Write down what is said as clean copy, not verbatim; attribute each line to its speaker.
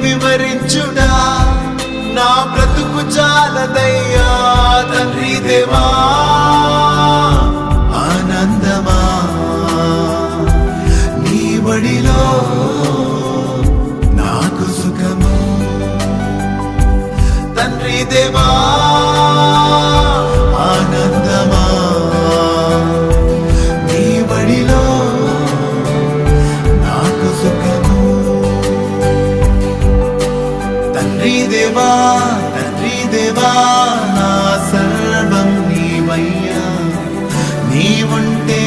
Speaker 1: వివరించుడా నా బ్రతుకు చాలదయ్యా తండ్రి దేవా ఆనందమా నీ బడిలో నాకు సుఖము తండ్రి దేవా ఆనందమా నీ బడిలో నాకు సుఖము తండ్రి దేవా నా సర్వం నీవయ్యా నీవుంటే